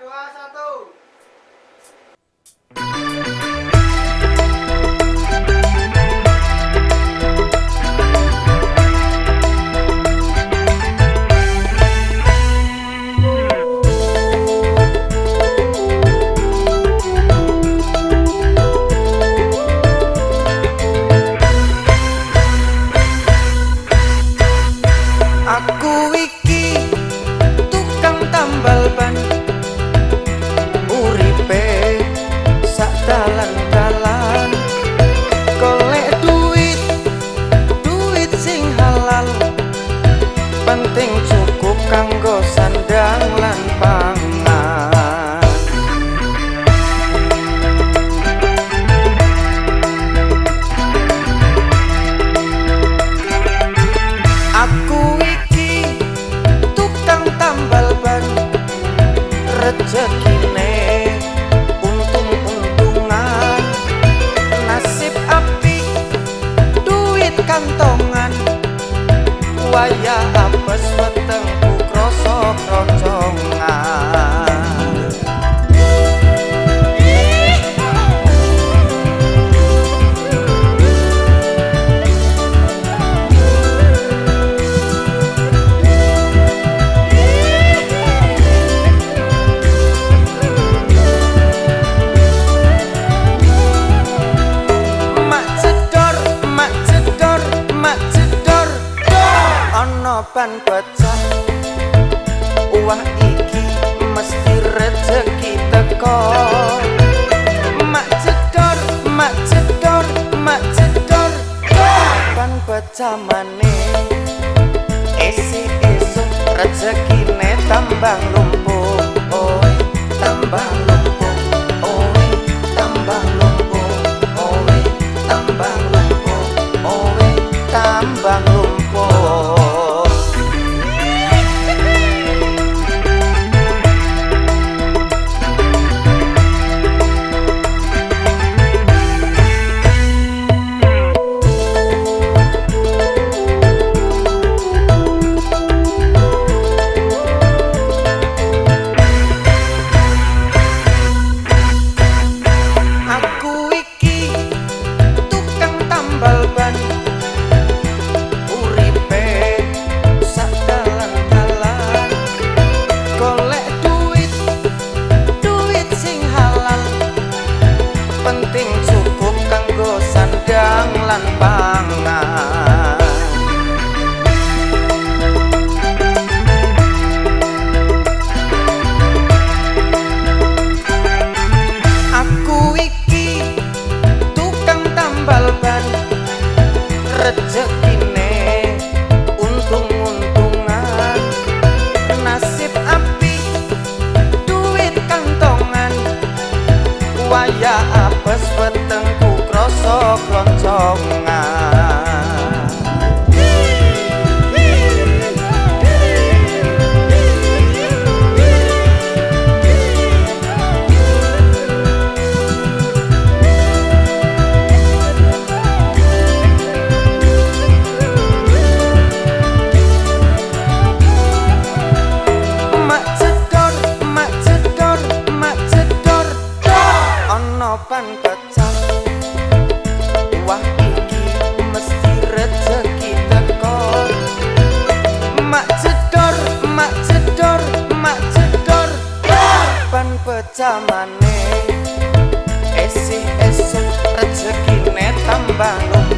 2, 1. Aku iki tukang tambal ban, uripe sak dalan-dalan, golek duit sing halal, penting cukup kanggo sandang lan pangan. Aku rezekine untung-untungan, nasib apik duit kantongan, wayah apes wetengku krasa kroncongan. Ban pecah, uang iki mesti rezeki teko. Mak cedor, ban pecah maneh. Esuk rezekine tambah lumpuh, oi tambah lumpuh, oi tambah lumpuh, oi tambah lumpuh, oi tambah lumpuh. Penting cukup kanggo sandang lan pangan. Aku iki tukang tambal ban, rezekine untung-untungan, nasib apik duit kantongan, wayah apes wetengku krasa kroncongan. Ban pecah, wah iki mesti rezeki teko. Mak cedor, ban pecah maneh. Esuk rezekine tambah lumpuh.